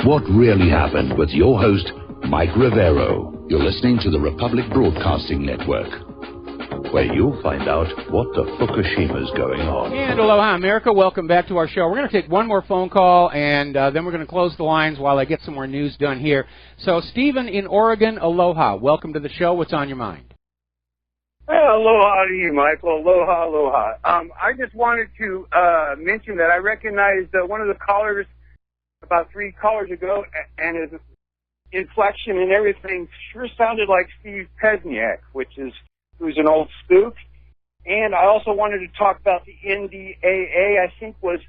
What really happened with your host, Mike Rivero. You're listening to the Republic Broadcasting Network, where you'll find out what the Fukushima's going on. And aloha, America. Welcome back to our show. We're going to take one more phone call, and then we're going to close the lines while I get some more news done here. So, Stephen in Oregon, aloha. Welcome to the show. What's on your mind? Aloha to you, Michael. Aloha, aloha. I just wanted to mention that I recognized one of the callers about 3 callers ago, and his inflection and everything sure sounded like Steve Pesniak, who's an old spook. And I also wanted to talk about the NDAA, I think was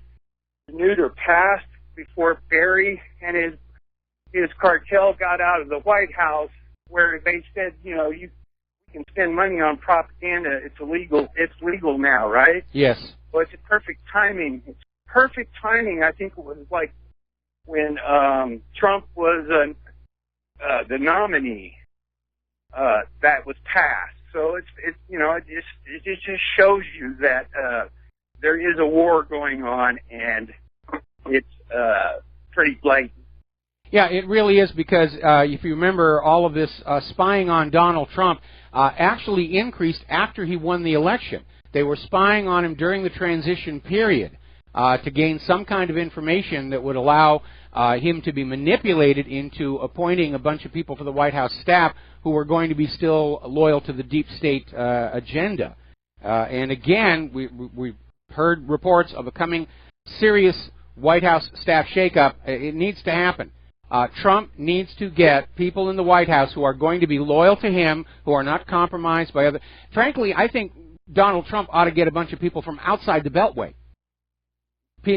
renewed or passed before Barry and his cartel got out of the White House, where they said, you can spend money on propaganda. It's illegal. It's legal now, right? Yes. Well, it's perfect timing. It's perfect timing. I think it was like when Trump was the nominee that was passed. So it just shows you that there is a war going on, and it's pretty blatant. Yeah, it really is, because if you remember, all of this spying on Donald Trump actually increased after he won the election. They were spying on him during the transition period to gain some kind of information that would allow him to be manipulated into appointing a bunch of people for the White House staff who were going to be still loyal to the deep state agenda. And again, we've heard reports of a coming serious White House staff shakeup. It needs to happen. Trump needs to get people in the White House who are going to be loyal to him, who are not compromised by other. Frankly, I think Donald Trump ought to get a bunch of people from outside the Beltway.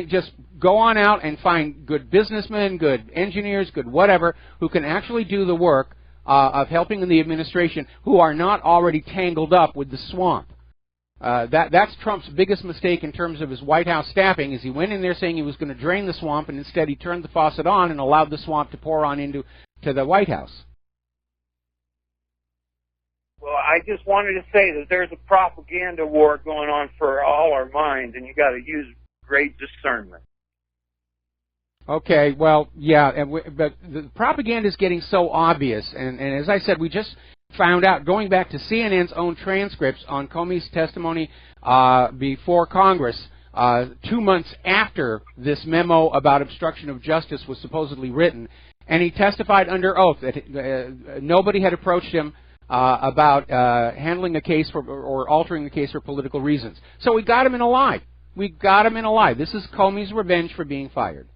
Just go on out and find good businessmen, good engineers, good whatever, who can actually do the work of helping in the administration, who are not already tangled up with the swamp. That's Trump's biggest mistake in terms of his White House staffing, is he went in there saying he was going to drain the swamp, and instead he turned the faucet on and allowed the swamp to pour on into the White House. Well, I just wanted to say that there's a propaganda war going on for all our minds, and you got to use great discernment. Okay, well, yeah, but the propaganda is getting so obvious, and as I said, we just found out, going back to CNN's own transcripts on Comey's testimony before Congress 2 months after this memo about obstruction of justice was supposedly written, and he testified under oath that nobody had approached him about handling a case or altering the case for political reasons. So we got him in a lie. We got him in a lie. This is Comey's revenge for being fired.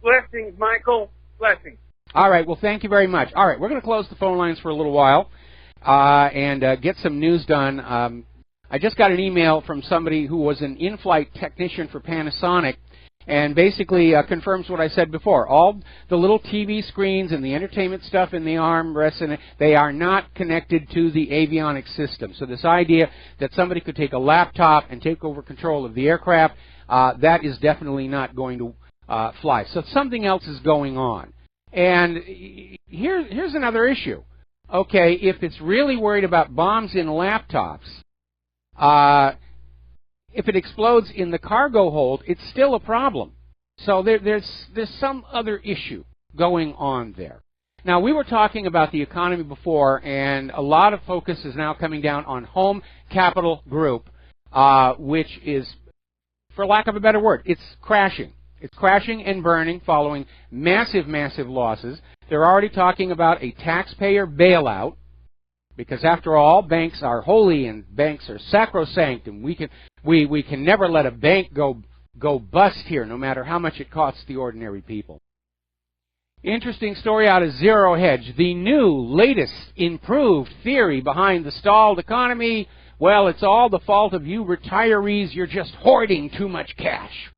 Blessings, Michael. Blessings. All right. Well, thank you very much. All right. We're going to close the phone lines for a little while and get some news done. I just got an email from somebody who was an in-flight technician for Panasonic, and basically confirms what I said before. All the little TV screens and the entertainment stuff in the armrests, they are not connected to the avionics system. So this idea that somebody could take a laptop and take over control of the aircraft, that is definitely not going to fly. So something else is going on. And here's another issue. Okay, if it's really worried about bombs in laptops, if it explodes in the cargo hold, it's still a problem. So there's some other issue going on there. Now, we were talking about the economy before, and a lot of focus is now coming down on Home Capital Group, which is, for lack of a better word, it's crashing. It's crashing and burning following massive, massive losses. They're already talking about a taxpayer bailout, because after all, banks are holy and banks are sacrosanct, and we can never let a bank go bust here, no matter how much it costs the ordinary people. Interesting story out of Zero Hedge. The new, latest, improved theory behind the stalled economy, well, it's all the fault of you retirees. You're just hoarding too much cash.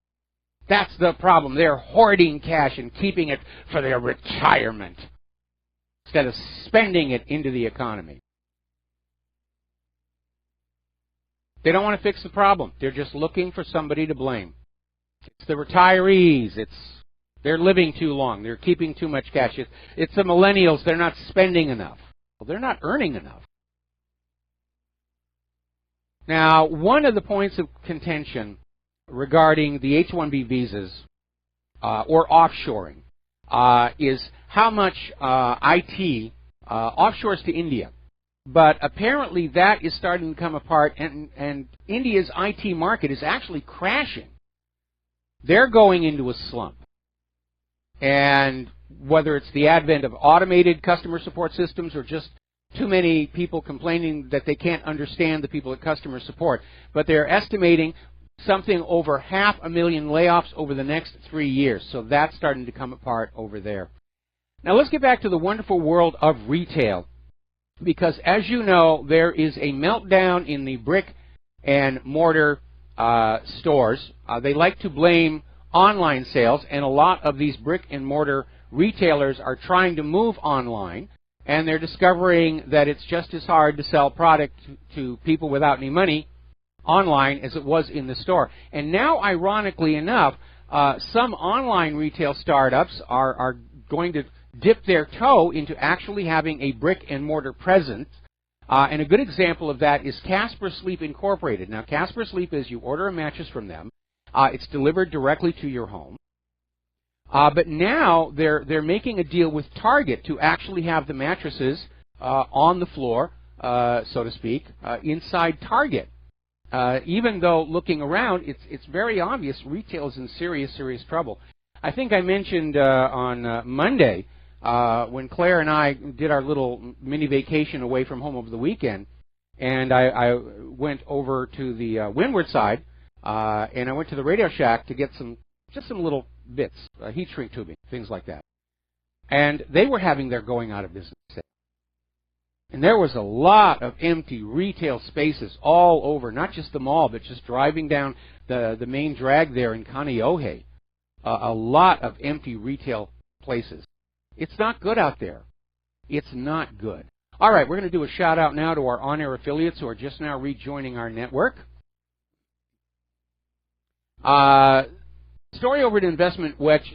That's the problem. They're hoarding cash and keeping it for their retirement instead of spending it into the economy. They don't want to fix the problem. They're just looking for somebody to blame. It's the retirees. They're living too long. They're keeping too much cash. It's the millennials. They're not spending enough. Well, they're not earning enough. Now, one of the points of contention regarding the H-1B visas or offshoring, is how much IT offshores to India. But apparently that is starting to come apart, and India's IT market is actually crashing. They're going into a slump. And whether it's the advent of automated customer support systems or just too many people complaining that they can't understand the people at customer support, but they're estimating something over 500,000 layoffs over the next 3 years. So that's starting to come apart over there. Now let's get back to the wonderful world of retail, because as you know, there is a meltdown in the brick and mortar stores. They like to blame online sales, and a lot of these brick and mortar retailers are trying to move online, and they're discovering that it's just as hard to sell product to people without any money online as it was in the store. And now, ironically enough, some online retail startups are going to dip their toe into actually having a brick and mortar presence. And a good example of that is Casper Sleep Incorporated. Now, Casper Sleep is you order a mattress from them. It's delivered directly to your home. But now they're making a deal with Target to actually have the mattresses on the floor, so to speak, inside Target. Even though looking around, it's very obvious retail is in serious, serious trouble. I think I mentioned on Monday when Claire and I did our little mini vacation away from home over the weekend, and I went over to the windward side, and I went to the Radio Shack to get some little bits, heat shrink tubing, things like that. And they were having their going out of business sale. And there was a lot of empty retail spaces all over, not just the mall, but just driving down the main drag there in Kaonohi. A lot of empty retail places. It's not good out there. It's not good. All right, we're going to do a shout out now to our on-air affiliates who are just now rejoining our network. Story over at Investment Watch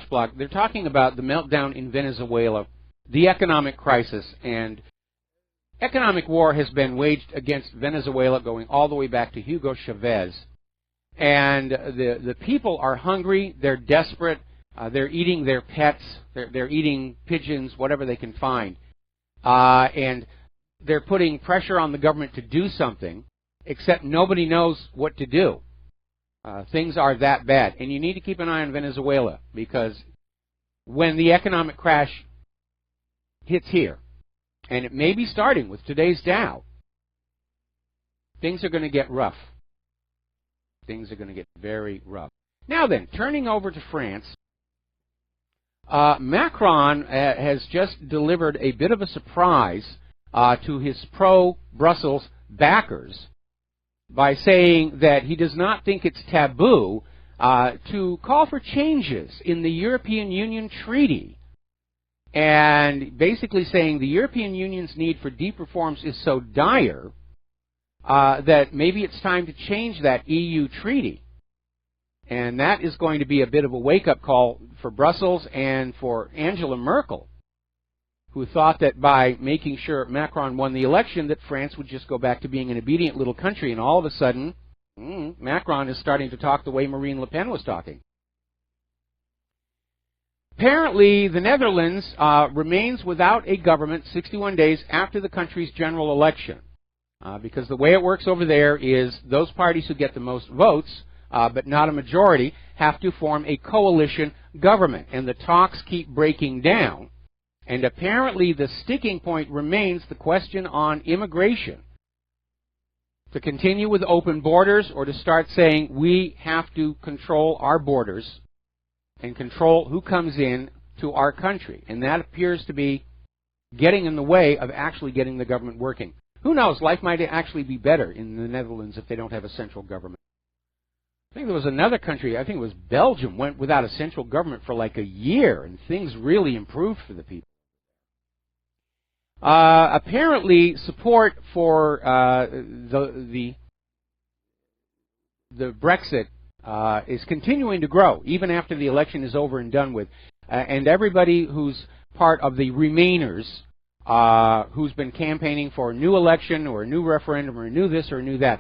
Blog. They're talking about the meltdown in Venezuela, the economic crisis, and economic war has been waged against Venezuela going all the way back to Hugo Chavez. And the people are hungry, they're desperate, they're eating their pets, they're eating pigeons, whatever they can find. And they're putting pressure on the government to do something, except nobody knows what to do. Things are that bad. And you need to keep an eye on Venezuela, because when the economic crash hits here, and it may be starting with today's Dow, things are going to get rough. Things are going to get very rough. Now then, turning over to France, Macron has just delivered a bit of a surprise to his pro-Brussels backers by saying that he does not think it's taboo to call for changes in the European Union Treaty, and basically saying the European Union's need for deep reforms is so dire that maybe it's time to change that EU treaty. And that is going to be a bit of a wake-up call for Brussels and for Angela Merkel, who thought that by making sure Macron won the election that France would just go back to being an obedient little country, and all of a sudden, Macron is starting to talk the way Marine Le Pen was talking. Apparently, the Netherlands remains without a government 61 days after the country's general election, because the way it works over there is those parties who get the most votes, but not a majority, have to form a coalition government, and the talks keep breaking down. And apparently the sticking point remains the question on immigration. To continue with open borders, or to start saying we have to control our borders and control who comes in to our country. And that appears to be getting in the way of actually getting the government working. Who knows, life might actually be better in the Netherlands if they don't have a central government. I think there was another country, I think it was Belgium, went without a central government for like a year, and things really improved for the people. Apparently, support for the Brexit is continuing to grow, even after the election is over and done with. And everybody who's part of the Remainers, who's been campaigning for a new election or a new referendum or a new this or a new that,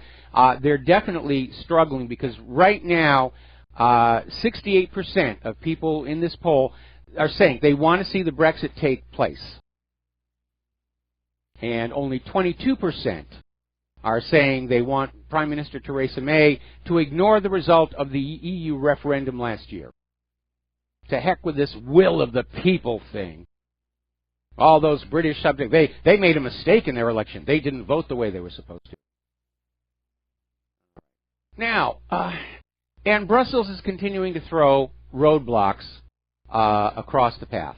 they're definitely struggling, because right now 68% of people in this poll are saying they want to see the Brexit take place. And only 22% are saying they want Prime Minister Theresa May to ignore the result of the EU referendum last year. To heck with this will of the people thing. All those British subjects, they made a mistake in their election. They didn't vote the way they were supposed to. Now, and Brussels is continuing to throw roadblocks across the path.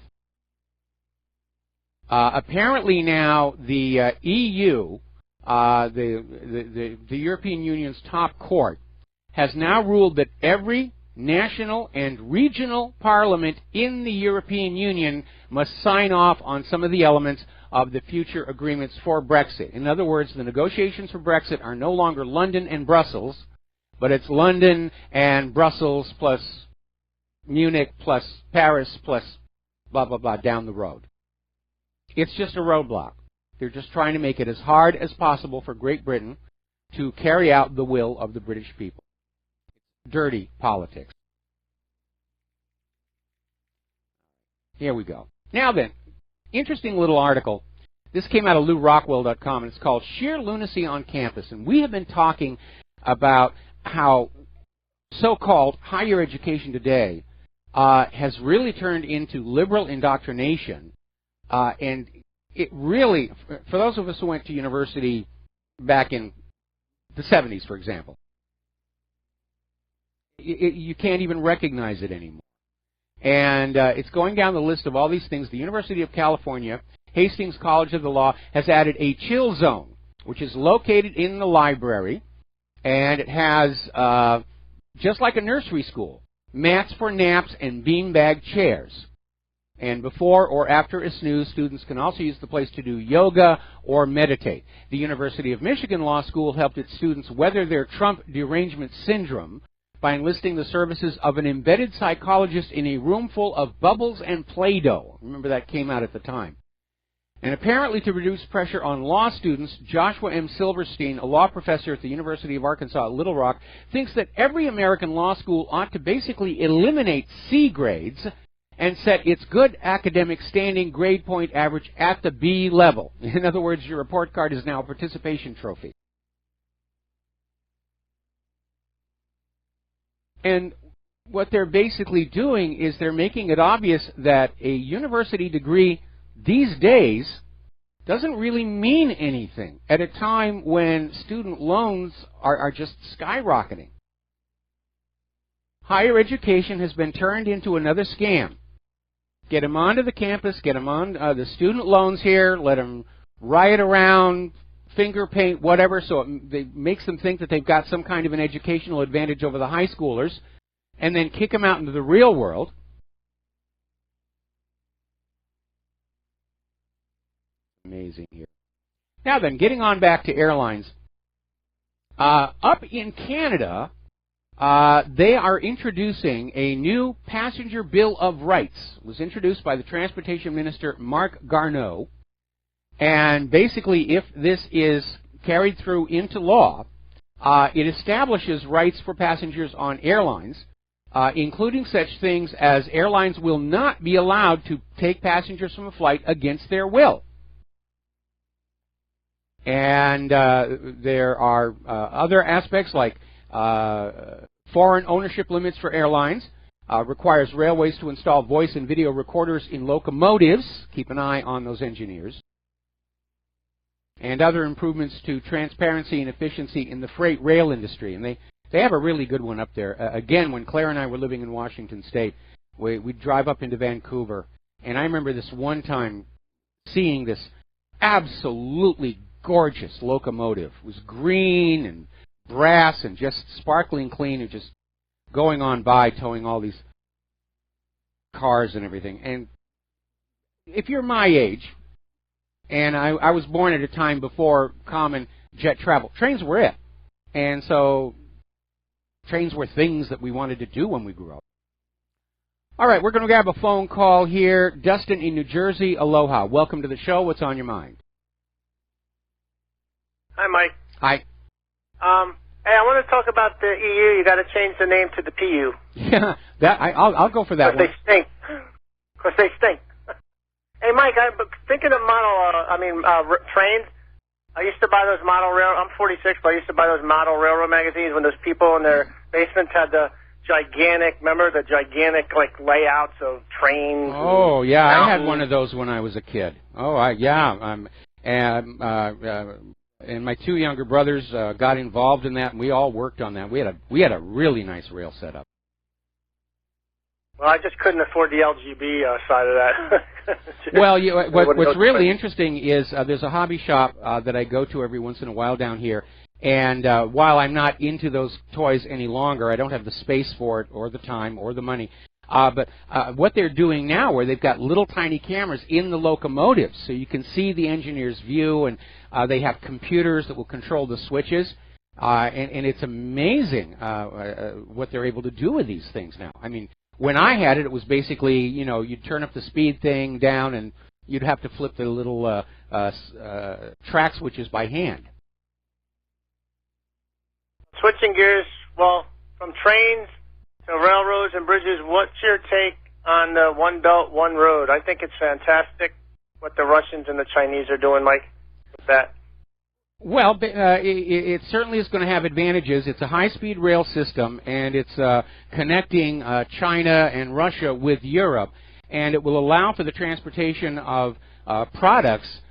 Apparently now the EU, the European Union's top court, has now ruled that every national and regional parliament in the European Union must sign off on some of the elements of the future agreements for Brexit. In other words, the negotiations for Brexit are no longer London and Brussels, but it's London and Brussels plus Munich plus Paris plus blah, blah, blah down the road. It's just a roadblock. They're just trying to make it as hard as possible for Great Britain to carry out the will of the British people. Dirty politics. Here we go. Now then, interesting little article. This came out of LouRockwell.com, and it's called Sheer Lunacy on Campus. And we have been talking about how so-called higher education today has really turned into liberal indoctrination. And it really, for those of us who went to university back in the 70s, for example, you can't even recognize it anymore. And it's going down the list of all these things. The University of California, Hastings College of the Law, has added a chill zone, which is located in the library, and it has, just like a nursery school, mats for naps and beanbag chairs. And before or after a snooze, students can also use the place to do yoga or meditate. The University of Michigan Law School helped its students weather their Trump derangement syndrome by enlisting the services of an embedded psychologist in a room full of bubbles and Play-Doh. Remember, that came out at the time. And apparently to reduce pressure on law students, Joshua M. Silverstein, a law professor at the University of Arkansas at Little Rock, thinks that every American law school ought to basically eliminate C grades and set its good academic standing grade point average at the B level. In other words, your report card is now a participation trophy. And what they're basically doing is they're making it obvious that a university degree these days doesn't really mean anything at a time when student loans are just skyrocketing. Higher education has been turned into another scam. Get them onto the campus, get them on the student loans here, let them riot around, finger paint, whatever, so it makes them think that they've got some kind of an educational advantage over the high schoolers, and then kick them out into the real world. Amazing here. Now then, getting on back to airlines. Up in Canada, they are introducing a new passenger bill of rights. It was introduced by the Transportation Minister, Marc Garneau. And basically, if this is carried through into law, it establishes rights for passengers on airlines, including such things as airlines will not be allowed to take passengers from a flight against their will. And there are other aspects like foreign ownership limits for airlines, requires railways to install voice and video recorders in locomotives. Keep an eye on those engineers. And other improvements to transparency and efficiency in the freight rail industry. And they have a really good one up there. Again, when Claire and I were living in Washington State, we'd drive up into Vancouver. And I remember this one time seeing this absolutely gorgeous locomotive. It was green and brass and just sparkling clean and just going on by, towing all these cars and everything. And if you're my age, and I was born at a time before common jet travel, trains were it. And so trains were things that we wanted to do when we grew up. All right, we're going to grab a phone call here. Dustin in New Jersey, aloha. Welcome to the show. What's on your mind? Hi, Mike. Hi. Hey, I want to talk about the EU. You got to change the name to the PU. Yeah, I'll go for that one. They stink. Of course, they stink. Hey, Mike, I'm thinking of trains. I used to buy those model rail. I'm 46, but I used to buy those model railroad magazines when those people in their basements had the gigantic, remember the gigantic like layouts of trains. Oh yeah, I had one of those when I was a kid. Oh and my two younger brothers got involved in that, and we all worked on that. We had a really nice rail setup. Well, I just couldn't afford the LGB side of that. Well, what's really interesting is there's a hobby shop that I go to every once in a while down here, and while I'm not into those toys any longer, I don't have the space for it or the time or the money. But what they're doing now, where they've got little tiny cameras in the locomotives, so you can see the engineer's view, and they have computers that will control the switches, and it's amazing what they're able to do with these things now. I mean, when I had it, it was basically, you know, you'd turn up the speed thing down, and you'd have to flip the little track switches by hand. Switching gears, well, from trains to railroads and bridges, what's your take on the One Belt, One Road? I think it's fantastic what the Russians and the Chinese are doing, Mike, with that. Well, it certainly is going to have advantages. It's a high-speed rail system, and it's connecting China and Russia with Europe, and it will allow for the transportation of products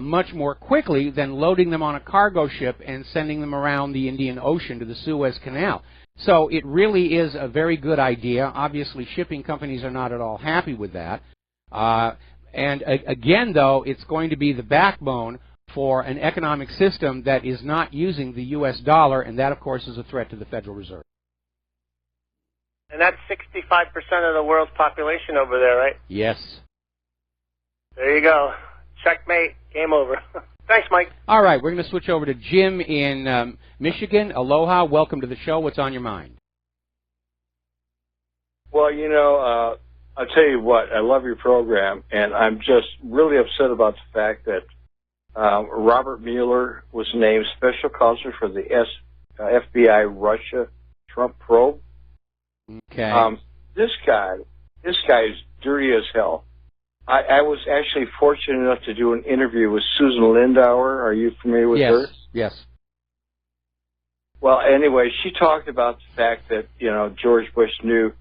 much more quickly than loading them on a cargo ship and sending them around the Indian Ocean to the Suez Canal. So it really is a very good idea. Obviously, shipping companies are not at all happy with that. And again, though, it's going to be the backbone for an economic system that is not using the U.S. dollar, and that, of course, is a threat to the Federal Reserve. And that's 65% of the world's population over there, right? Yes. There you go. Checkmate. Game over. Thanks, Mike. All right, we're going to switch over to Jim in Michigan. Aloha. Welcome to the show. What's on your mind? Well, you know, I'll tell you what. I love your program, and I'm just really upset about the fact that Robert Mueller was named special counsel for the FBI Russia Trump probe. Okay. This guy is dirty as hell. I was actually fortunate enough to do an interview with Susan Lindauer. Are you familiar with her? Yes. Well, anyway, she talked about the fact that, you know, George Bush knew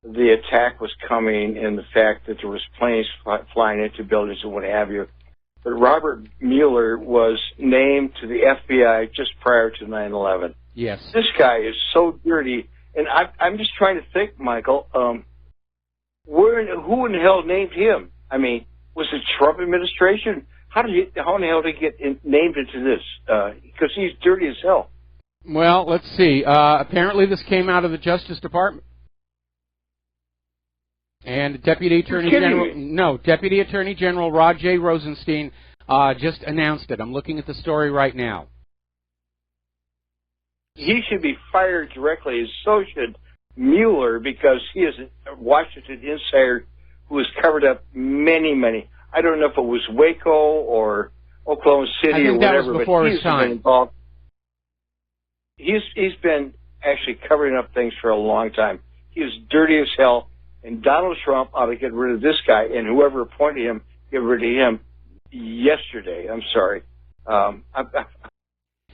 the attack was coming and the fact that there was planes flying into buildings and what have you. But Robert Mueller was named to the FBI just prior to 9/11. Yes. This guy is so dirty, and I'm just trying to think, Michael, who in the hell named him? I mean, was it Trump administration? How in the hell did he get named into this? Because he's dirty as hell. Well, let's see. Apparently this came out of the Justice Department. And Deputy Attorney General Rod J. Rosenstein just announced it. I'm looking at the story right now. He should be fired directly, and so should Mueller, because he is a Washington insider who has covered up many. I don't know if it was Waco or Oklahoma City or whatever, that was before his time. Been involved. He's been actually covering up things for a long time. He is dirty as hell. And Donald Trump ought to get rid of this guy, and whoever appointed him, get rid of him yesterday. I'm sorry. I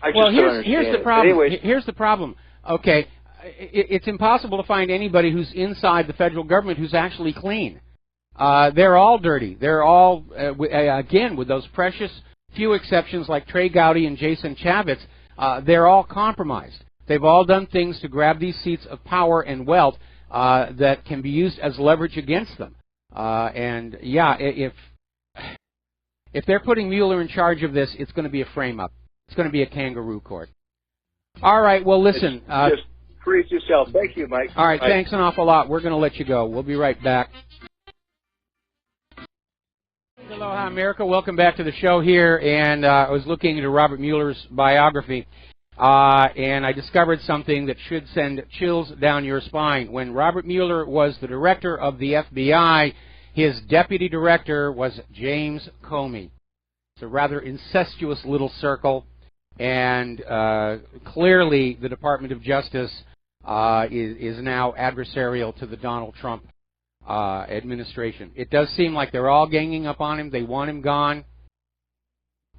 just don't understand. Here's the problem. Anyways, here's the problem. Okay, it's impossible to find anybody who's inside the federal government who's actually clean. They're all dirty. They're all, again, with those precious few exceptions like Trey Gowdy and Jason Chavez, they're all compromised. They've all done things to grab these seats of power and wealth that can be used as leverage against them. And yeah, if they're putting Mueller in charge of this, it's going to be a frame-up. It's going to be a kangaroo court. All right, well, listen. Just freeze yourself. Thank you, Mike. All right, Bye. Thanks an awful lot. We're going to let you go. We'll be right back. Aloha, America. Welcome back to the show here. And I was looking into Robert Mueller's biography. And I discovered something that should send chills down your spine. When Robert Mueller was the director of the FBI, his deputy director was James Comey. It's a rather incestuous little circle. And clearly the Department of Justice is now adversarial to the Donald Trump administration. It does seem like they're all ganging up on him. They want him gone.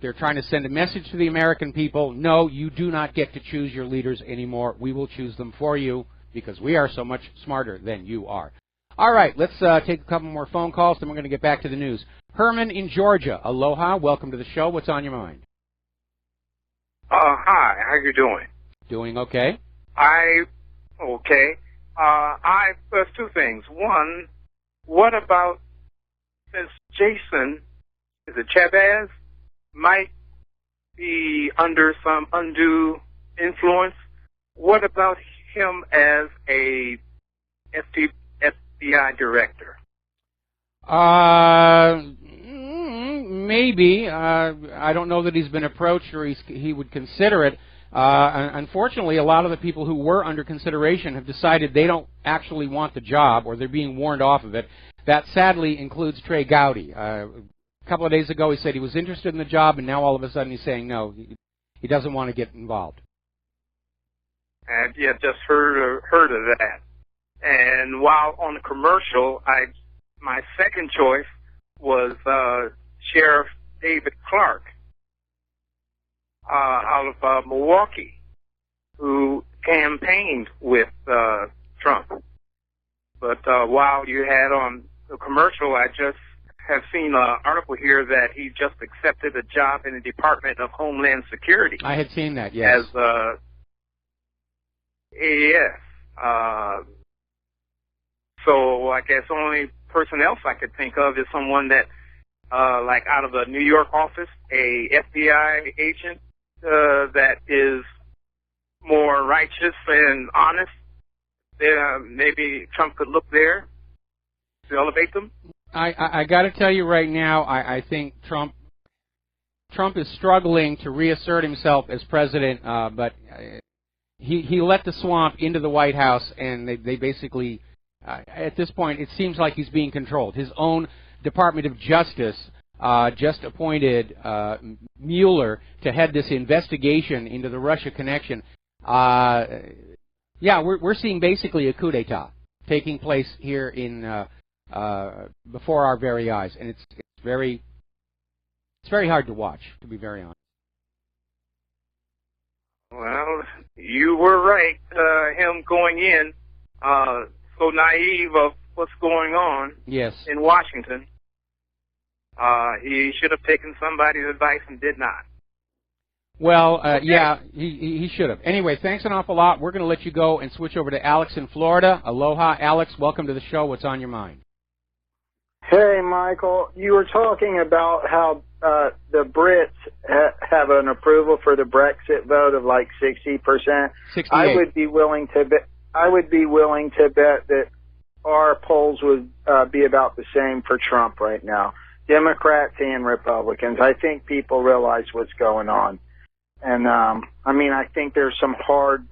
They're trying to send a message to the American people. No, you do not get to choose your leaders anymore. We will choose them for you because we are so much smarter than you are. All right, let's take a couple more phone calls, then we're going to get back to the news. Herman in Georgia. Aloha. Welcome to the show. What's on your mind? Hi. How you doing? Doing okay. Okay. There's two things. One, what about since Jason, is it Chavez, might be under some undue influence, what about him as a FBI director? Maybe. I don't know that he's been approached or he would consider it. Unfortunately, a lot of the people who were under consideration have decided they don't actually want the job or they're being warned off of it. That sadly includes Trey Gowdy. A couple of days ago he said he was interested in the job, and now all of a sudden he's saying no, he doesn't want to get involved. And yeah, just heard of that. And while on the commercial, my second choice was Sheriff David Clark out of Milwaukee, who campaigned with Trump. But while you had on the commercial, I just have seen an article here that he just accepted a job in the Department of Homeland Security. I had seen that, yes. As yes. So I guess the only person else I could think of is someone that, like out of a New York office, a FBI agent that is more righteous and honest. Maybe Trump could look there to elevate them. I got to tell you right now, I think Trump is struggling to reassert himself as president, but he let the swamp into the White House, and they basically, at this point, it seems like he's being controlled. His own Department of Justice just appointed Mueller to head this investigation into the Russia connection. Yeah, we're seeing basically a coup d'etat taking place here in before our very eyes, and it's very hard to watch, to be very honest. Well, you were right. Him going in so naive of what's going on in Washington. He should have taken somebody's advice and did not. Well, yeah, he should have. Anyway, thanks an awful lot. We're going to let you go and switch over to Alex in Florida. Aloha, Alex. Welcome to the show. What's on your mind? Hey, Michael. You were talking about how the Brits have an approval for the Brexit vote of like 60%. 68. I would be willing to bet that our polls would be about the same for Trump right now. Democrats and Republicans. I think people realize what's going on. And, I mean, I think there's some hard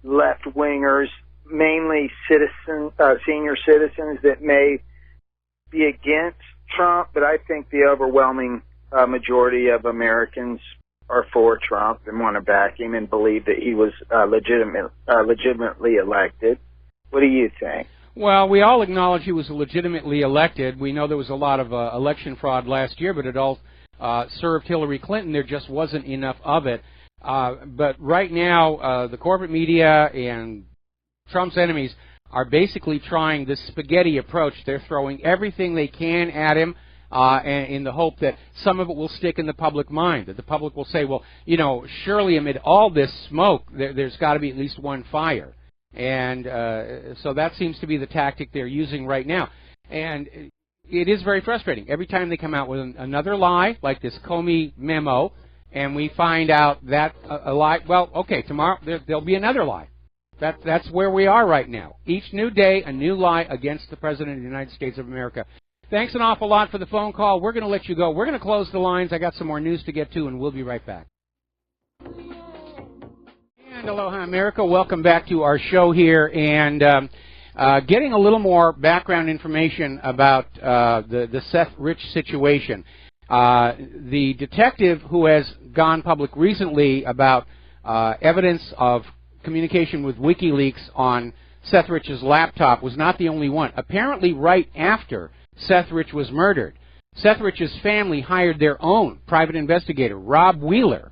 left-wingers, mainly senior citizens that may be against Trump, but I think the overwhelming majority of Americans are for Trump and want to back him and believe that he was legitimately elected. What do you think? Well, we all acknowledge he was legitimately elected. We know there was a lot of election fraud last year, but it all served Hillary Clinton. There just wasn't enough of it. But right now, the corporate media and Trump's enemies are basically trying this spaghetti approach. They're throwing everything they can at him in the hope that some of it will stick in the public mind, that the public will say, well, you know, surely amid all this smoke, there's got to be at least one fire. And so that seems to be the tactic they're using right now. And it is very frustrating. Every time they come out with another lie, like this Comey memo, and we find out that a lie, well, okay, tomorrow there'll be another lie. That's where we are right now. Each new day, a new lie against the President of the United States of America. Thanks an awful lot for the phone call. We're going to let you go. We're going to close the lines. I got some more news to get to, and we'll be right back. And aloha, America. Welcome back to our show here. And getting a little more background information about the Seth Rich situation. The detective who has gone public recently about evidence of communication with WikiLeaks on Seth Rich's laptop was not the only one. Apparently, right after Seth Rich was murdered, Seth Rich's family hired their own private investigator, Rob Wheeler,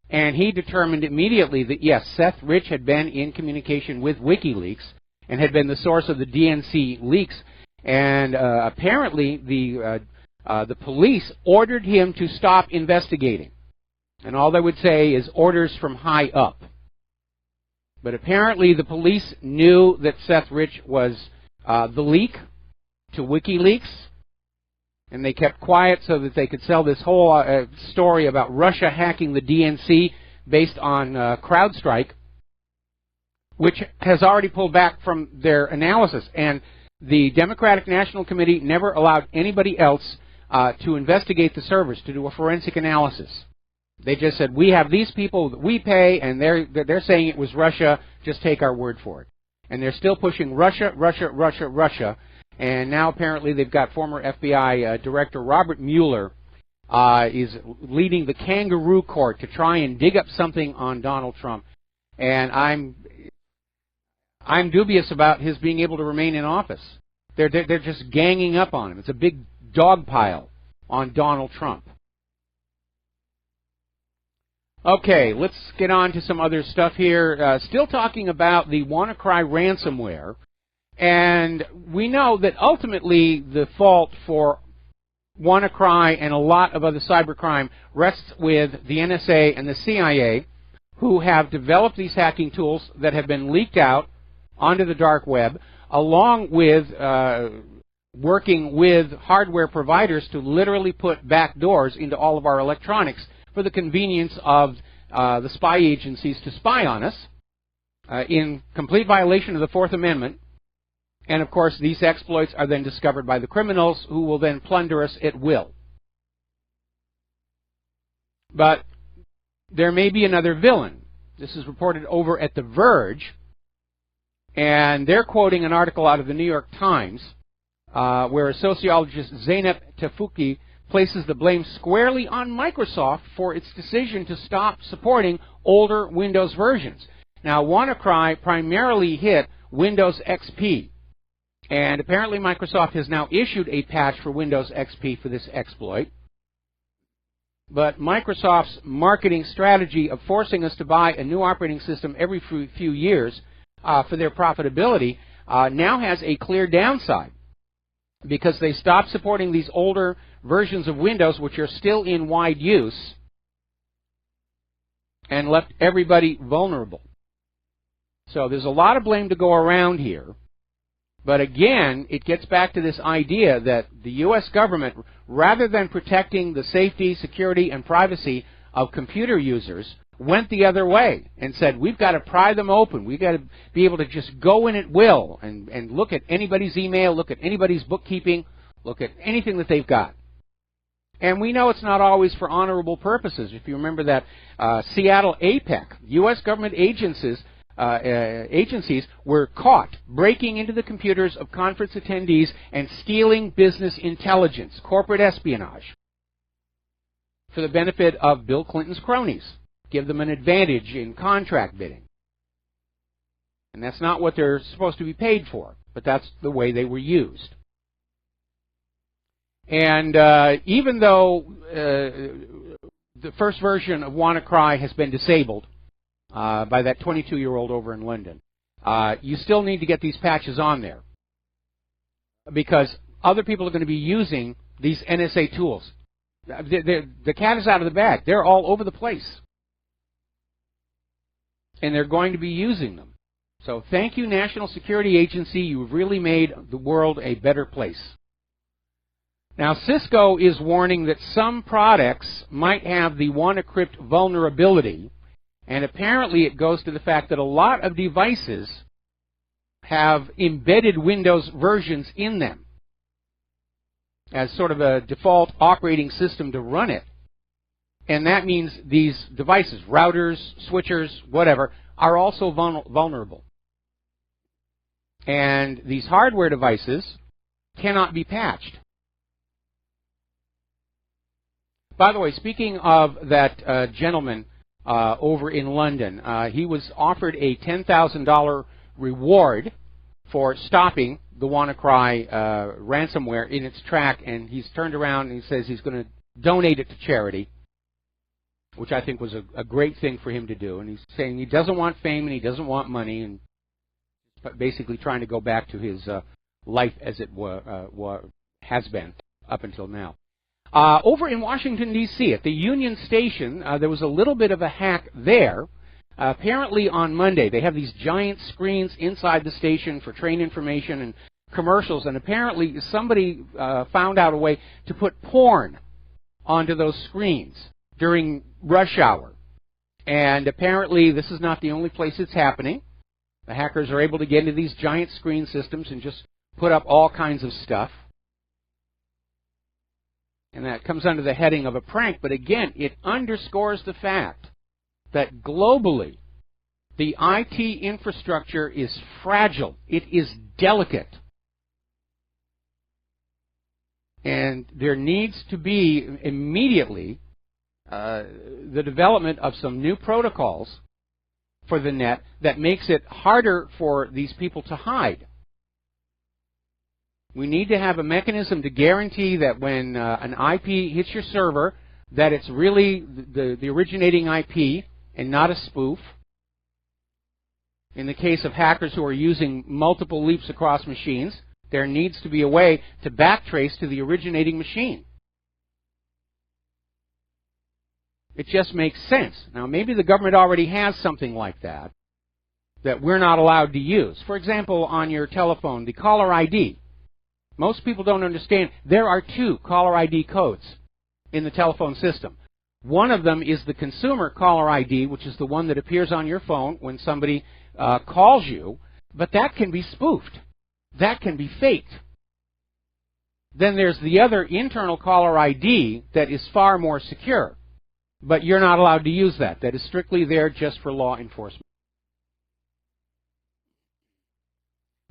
and he determined immediately that, yes, Seth Rich had been in communication with WikiLeaks and had been the source of the DNC leaks. And apparently, the police ordered him to stop investigating. And all they would say is orders from high up. But apparently, the police knew that Seth Rich was the leak to WikiLeaks, and they kept quiet so that they could sell this whole story about Russia hacking the DNC based on CrowdStrike, which has already pulled back from their analysis. And the Democratic National Committee never allowed anybody else to investigate the servers, to do a forensic analysis. They just said, we have these people that we pay, and they're saying it was Russia, just take our word for it. And they're still pushing Russia, Russia, Russia, Russia. And now apparently they've got former FBI Director Robert Mueller is leading the kangaroo court to try and dig up something on Donald Trump. And I'm dubious about his being able to remain in office. They're just ganging up on him. It's a big dog pile on Donald Trump. Okay, let's get on to some other stuff here. Still talking about the WannaCry ransomware. And we know that ultimately the fault for WannaCry and a lot of other cybercrime rests with the NSA and the CIA, who have developed these hacking tools that have been leaked out onto the dark web, along with working with hardware providers to literally put back doors into all of our electronics for the convenience of the spy agencies to spy on us in complete violation of the Fourth Amendment. And, of course, these exploits are then discovered by the criminals, who will then plunder us at will. But there may be another villain. This is reported over at The Verge, and they're quoting an article out of the New York Times where sociologist Zeynep Tefouki places the blame squarely on Microsoft for its decision to stop supporting older Windows versions. Now, WannaCry primarily hit Windows XP. And apparently Microsoft has now issued a patch for Windows XP for this exploit. But Microsoft's marketing strategy of forcing us to buy a new operating system every few years for their profitability now has a clear downside, because they stopped supporting these older versions of Windows, which are still in wide use, and left everybody vulnerable. So there's a lot of blame to go around here. But again, it gets back to this idea that the U.S. government, rather than protecting the safety, security, and privacy of computer users, went the other way and said, we've got to pry them open. We've got to be able to just go in at will and look at anybody's email, look at anybody's bookkeeping, look at anything that they've got. And we know it's not always for honorable purposes. If you remember that Seattle APEC, U.S. government agencies were caught breaking into the computers of conference attendees and stealing business intelligence, corporate espionage, for the benefit of Bill Clinton's cronies, give them an advantage in contract bidding. And that's not what they're supposed to be paid for, but that's the way they were used. And even though the first version of WannaCry has been disabled by that 22-year-old over in London, you still need to get these patches on there, because other people are going to be using these NSA tools. The cat is out of the bag. They're all over the place, and they're going to be using them. So thank you, National Security Agency. You've really made the world a better place. Now, Cisco is warning that some products might have the WannaCrypt vulnerability, and apparently it goes to the fact that a lot of devices have embedded Windows versions in them as sort of a default operating system to run it. And that means these devices, routers, switchers, whatever, are also vulnerable. And these hardware devices cannot be patched. By the way, speaking of that gentleman over in London, he was offered a $10,000 reward for stopping the WannaCry ransomware in its track, and he's turned around and he says he's going to donate it to charity, which I think was a great thing for him to do. And he's saying he doesn't want fame and he doesn't want money, and basically trying to go back to his life as it has been up until now. Over in Washington, D.C., at the Union Station, there was a little bit of a hack there. Apparently on Monday, they have these giant screens inside the station for train information and commercials, and apparently somebody found out a way to put porn onto those screens during rush hour. And apparently this is not the only place it's happening. The hackers are able to get into these giant screen systems and just put up all kinds of stuff. And that comes under the heading of a prank, but again, it underscores the fact that globally, the IT infrastructure is fragile. It is delicate. And there needs to be immediately the development of some new protocols for the net that makes it harder for these people to hide. We need to have a mechanism to guarantee that when an IP hits your server, that it's really the originating IP and not a spoof. In the case of hackers who are using multiple leaps across machines, there needs to be a way to backtrace to the originating machine. It just makes sense. Now, maybe the government already has something like that we're not allowed to use. For example, on your telephone, the caller ID. Most people don't understand there are two caller ID codes in the telephone system. One of them is the consumer caller ID, which is the one that appears on your phone when somebody calls you, but that can be spoofed. That can be faked. Then there's the other internal caller ID that is far more secure, but you're not allowed to use that. That is strictly there just for law enforcement.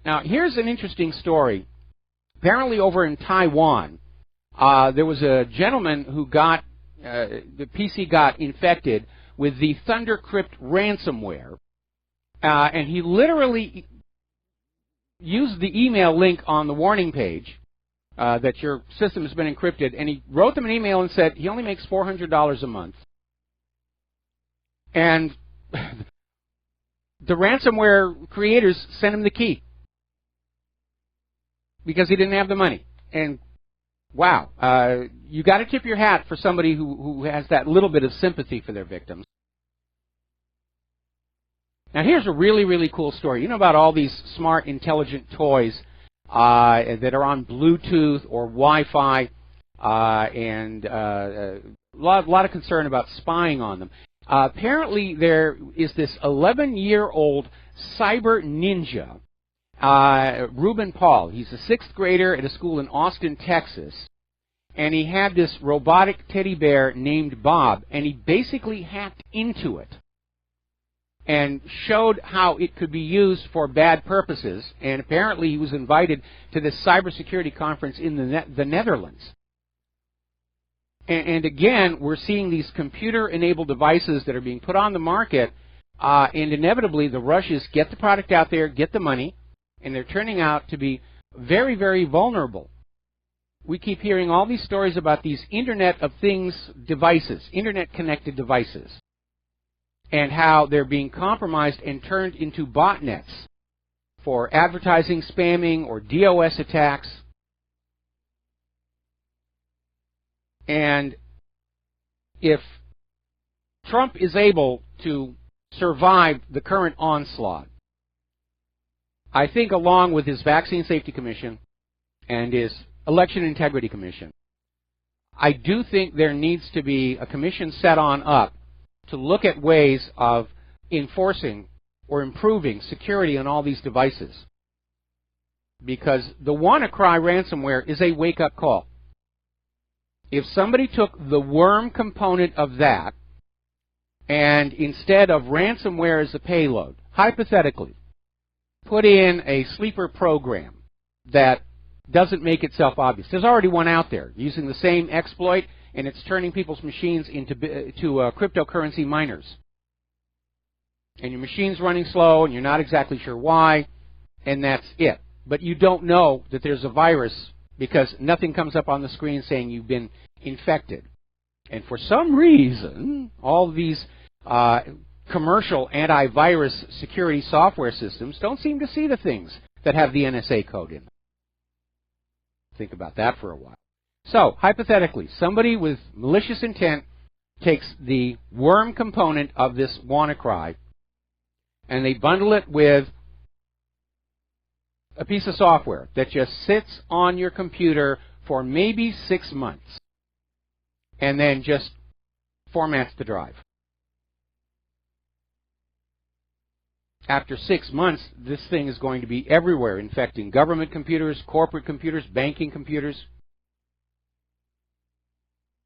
Now, here's an interesting story. Apparently over in Taiwan, there was a gentleman who got, the PC got infected with the ThunderCrypt ransomware, and he literally used the email link on the warning page that your system has been encrypted, and he wrote them an email and said he only makes $400 a month. And the ransomware creators sent him the key because he didn't have the money. And wow, you got to tip your hat for somebody who has that little bit of sympathy for their victims. Now here's a really, really cool story. You know about all these smart, intelligent toys that are on Bluetooth or Wi-Fi, and a lot of concern about spying on them. Apparently there is this 11-year-old cyber ninja, Reuben Paul. He's a 6th grader at a school in Austin, Texas, and he had this robotic teddy bear named Bob, and he basically hacked into it and showed how it could be used for bad purposes. And apparently he was invited to this cybersecurity conference in the Netherlands. And again, we're seeing these computer-enabled devices that are being put on the market, and inevitably the rush is get the product out there, get the money, and they're turning out to be very, very vulnerable. We keep hearing all these stories about these Internet of Things devices, Internet-connected devices, and how they're being compromised and turned into botnets for advertising, spamming, or DOS attacks. And if Trump is able to survive the current onslaught, I think along with his Vaccine Safety Commission and his Election Integrity Commission, I do think there needs to be a commission set on up to look at ways of enforcing or improving security on all these devices. Because the WannaCry ransomware is a wake-up call. If somebody took the worm component of that and instead of ransomware as a payload, hypothetically, put in a sleeper program that doesn't make itself obvious. There's already one out there using the same exploit. and it's turning people's machines into cryptocurrency miners. And your machine's running slow, and you're not exactly sure why, and that's it. But you don't know that there's a virus because nothing comes up on the screen saying you've been infected. And for some reason, all these commercial antivirus security software systems don't seem to see the things that have the NSA code in them. Think about that for a while. So, hypothetically, somebody with malicious intent takes the worm component of this WannaCry and they bundle it with a piece of software that just sits on your computer for maybe 6 months and then just formats the drive. After 6 months, this thing is going to be everywhere, infecting government computers, corporate computers, banking computers.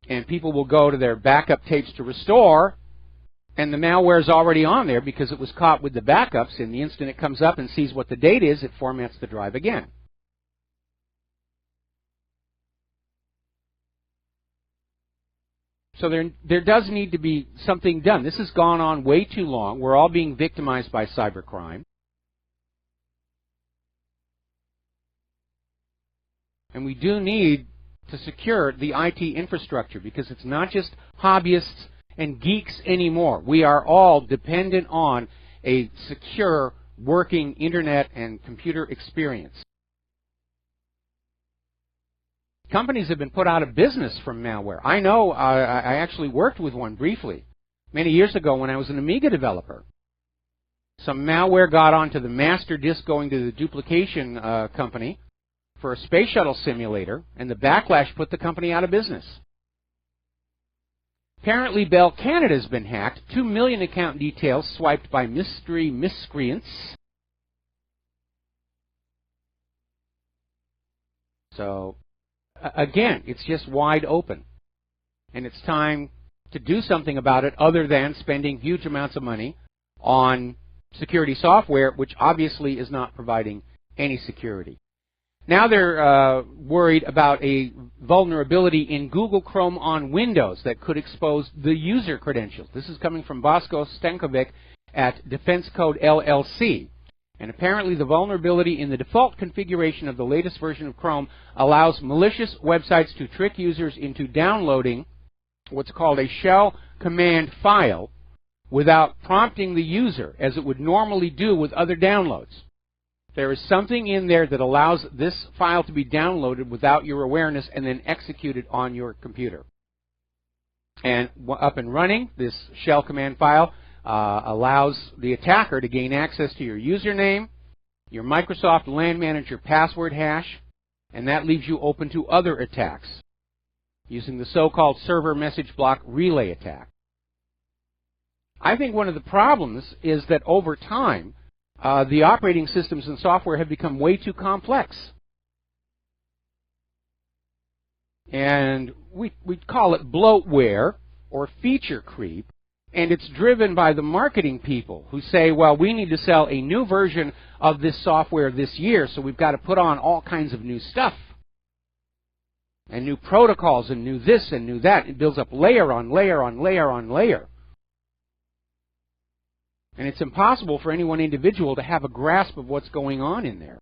And people will go to their backup tapes to restore, and the malware is already on there because it was caught with the backups, and the instant it comes up and sees what the date is, it formats the drive again. So there does need to be something done. This has gone on way too long. We're all being victimized by cybercrime. And we do need to secure the IT infrastructure because it's not just hobbyists and geeks anymore. We are all dependent on a secure, working internet and computer experience. Companies have been put out of business from malware. I know I actually worked with one briefly many years ago when I was an Amiga developer. Some malware got onto the master disk going to the duplication company for a space shuttle simulator, and the backlash put the company out of business. Apparently, Bell Canada has been hacked. 2 million account details swiped by mystery miscreants. So, again, it's just wide open. And it's time to do something about it other than spending huge amounts of money on security software, which obviously is not providing any security. Now they're worried about a vulnerability in Google Chrome on Windows that could expose the user credentials. This is coming from Bosko Stankovic at Defense Code LLC. And apparently the vulnerability in the default configuration of the latest version of Chrome allows malicious websites to trick users into downloading what's called a shell command file without prompting the user, as it would normally do with other downloads. There is something in there that allows this file to be downloaded without your awareness and then executed on your computer. And up and running, this shell command file allows the attacker to gain access to your username, your Microsoft LAN Manager password hash, and that leaves you open to other attacks using the so-called server message block relay attack. I think one of the problems is that over time, the operating systems and software have become way too complex. And we call it bloatware or feature creep, and it's driven by the marketing people who say, well, we need to sell a new version of this software this year, so we've got to put on all kinds of new stuff. And new protocols and new this and new that. It builds up layer on layer on layer on layer. And it's impossible for any one individual to have a grasp of what's going on in there.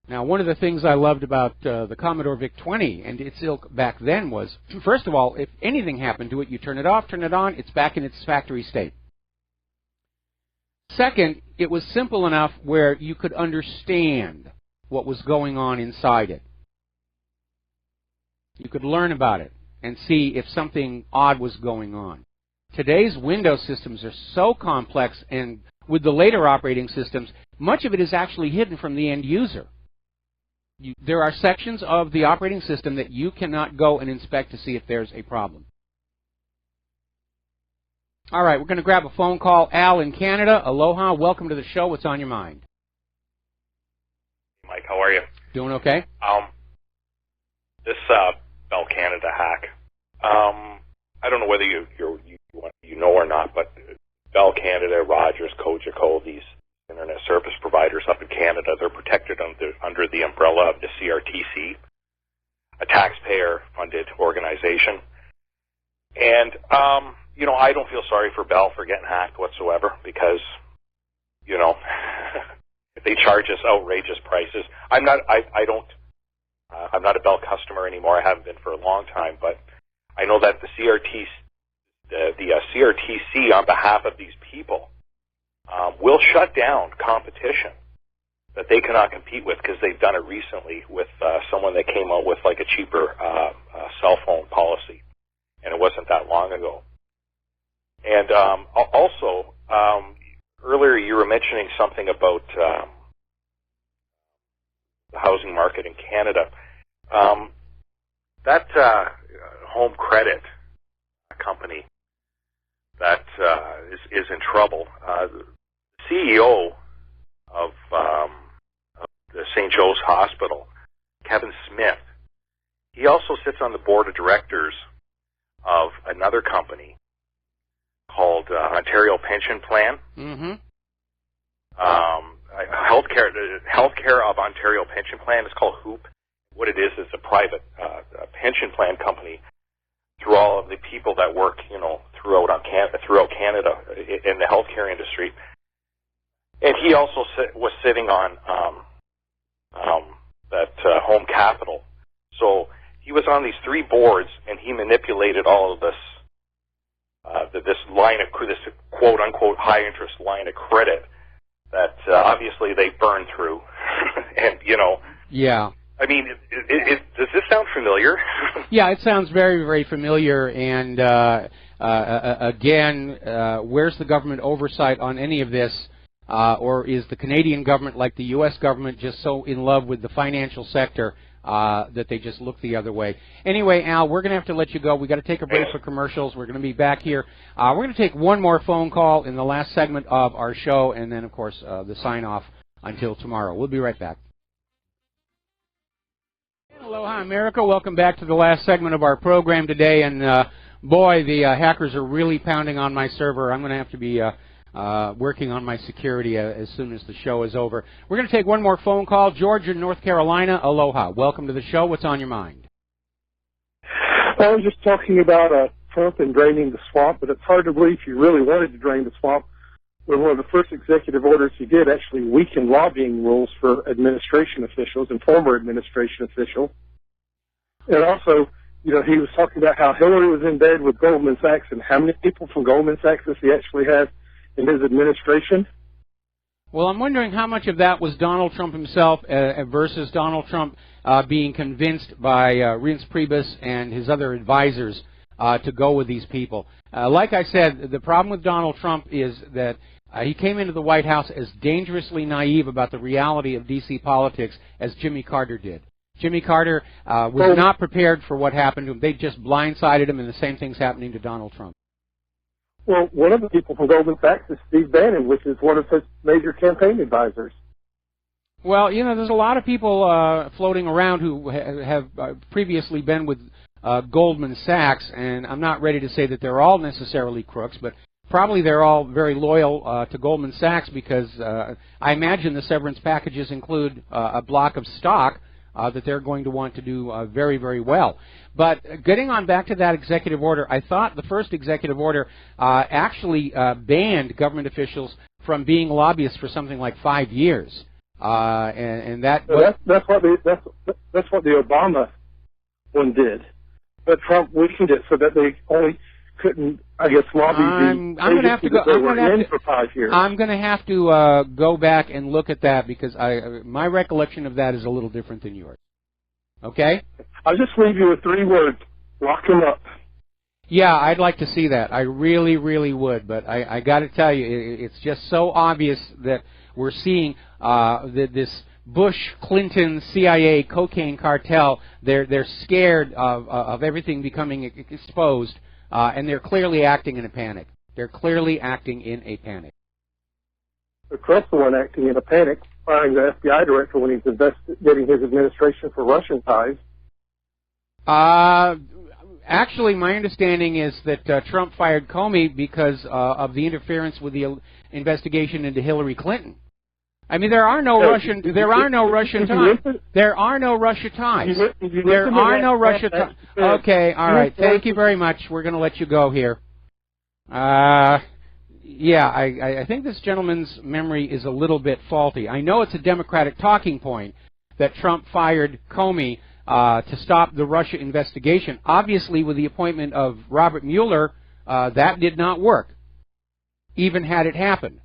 Now, one of the things I loved about the Commodore VIC-20 and its ilk back then was, first of all, if anything happened to it, you turn it off, turn it on, it's back in its factory state. Second, it was simple enough where you could understand what was going on inside it. You could learn about it and see if something odd was going on. Today's Windows systems are so complex, and with the later operating systems, much of it is actually hidden from the end user. There are sections of the operating system that you cannot go and inspect to see if there's a problem. All right, we're going to grab a phone call. Al in Canada, aloha, welcome to the show. What's on your mind? Mike, how are you? Doing okay. This Bell Canada hack, I don't know whether you know or not, but Bell Canada, Rogers, Cogeco, these internet service providers up in Canada, they're protected under the umbrella of the CRTC. a taxpayer-funded organization. And, you know, I don't feel sorry for Bell for getting hacked whatsoever because, you know, if they charge us outrageous prices, I'm not a Bell customer anymore. I haven't been for a long time, but I know that the CRTC on behalf of these people will shut down competition that they cannot compete with because they've done it recently with someone that came out with like a cheaper cell phone policy, and it wasn't that long ago. And also, earlier you were mentioning something about the housing market in Canada. That home credit company that is in trouble. The CEO of the St. Joe's Hospital, Kevin Smith, he also sits on the board of directors of another company called Ontario Pension Plan. Mm-hmm. Healthcare of Ontario Pension Plan is called HOOP. What it is a private pension plan company through all of the people that work, you know, throughout Canada in the healthcare industry. And he also was sitting on that Home Capital. So he was on these three boards, and he manipulated all of this this quote unquote high interest line of credit that obviously they burned through, and you know. Yeah. I mean, does this sound familiar? Yeah, it sounds very, very familiar. And again, where's the government oversight on any of this? Or is the Canadian government, like the U.S. government, just so in love with the financial sector that they just look the other way? Anyway, Al, we're going to have to let you go. We've got to take a break for commercials. We're going to be back here. We're going to take one more phone call in the last segment of our show, and then, of course, the sign-off until tomorrow. We'll be right back. Aloha, America. Welcome back to the last segment of our program today. And, boy, the hackers are really pounding on my server. I'm going to have to be working on my security as soon as the show is over. We're going to take one more phone call. George in North Carolina. Aloha. Welcome to the show. What's on your mind? I was just talking about Trump and draining the swamp, but it's hard to believe he really wanted to drain the swamp when one of the first executive orders he did actually weakened lobbying rules for administration officials and former administration officials. And also, you know, he was talking about how Hillary was in bed with Goldman Sachs, and how many people from Goldman Sachs does he actually have in his administration? Well, I'm wondering how much of that was Donald Trump himself versus Donald Trump being convinced by Reince Priebus and his other advisors to go with these people. Like I said, the problem with Donald Trump is that he came into the White House as dangerously naive about the reality of D.C. politics as Jimmy Carter did. Jimmy Carter was not prepared for what happened to him. They just blindsided him, and the same thing's happening to Donald Trump. Well, one of the people from Goldman Sachs is Steve Bannon, which is one of his major campaign advisors. Well, you know, there's a lot of people floating around who have previously been with Goldman Sachs, and I'm not ready to say that they're all necessarily crooks, but probably they're all very loyal to Goldman Sachs because I imagine the severance packages include a block of stock that they're going to want to do very, very well. But getting on back to that executive order, I thought the first executive order actually banned government officials from being lobbyists for something like 5 years. And that that's what the Obama one did. But Trump weakened it so that they only couldn't, I guess, lobby I'm going to have to go. For 5 years. I'm going to have to go back and look at that because my recollection of that is a little different than yours. Okay? I'll just leave you with 3 words: lock him up. Yeah, I'd like to see that. I really, really would. But I got to tell you, it's just so obvious that we're seeing this Bush, Clinton, CIA, cocaine cartel. They're scared of everything becoming exposed, and they're clearly acting in a panic. They're clearly acting in a panic. Trump's the one acting in a panic, firing the FBI director when he's investigating his administration for Russian ties. Actually, my understanding is that Trump fired Comey because of the interference with the investigation into Hillary Clinton. I mean, there are no Russian ties. There are no Russia ties. There are no Russia ties. Okay, all right. Thank you very much. We're going to let you go here. Yeah, I think this gentleman's memory is a little bit faulty. I know it's a Democratic talking point that Trump fired Comey to stop the Russia investigation. Obviously, with the appointment of Robert Mueller, that did not work, even had it happened.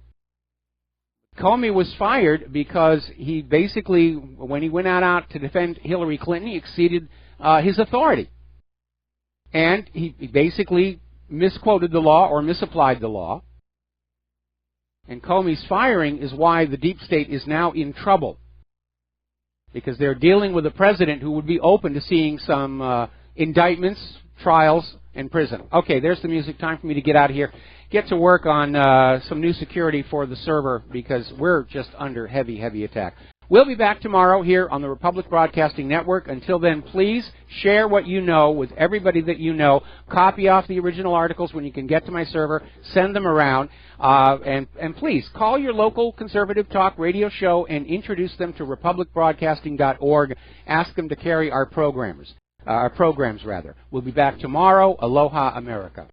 Comey was fired because he basically, when he went out to defend Hillary Clinton, he exceeded his authority. And he basically misquoted the law or misapplied the law. And Comey's firing is why the deep state is now in trouble, because they're dealing with a president who would be open to seeing some indictments, trials, and prison. Okay, there's the music. Time for me to get out of here. Get to work on some new security for the server, because we're just under heavy, heavy attack. We'll be back tomorrow here on the Republic Broadcasting Network. Until then, please share what you know with everybody that you know. Copy off the original articles when you can get to my server. Send them around. And please, call your local conservative talk radio show and introduce them to republicbroadcasting.org. Ask them to carry our programs. We'll be back tomorrow. Aloha, America.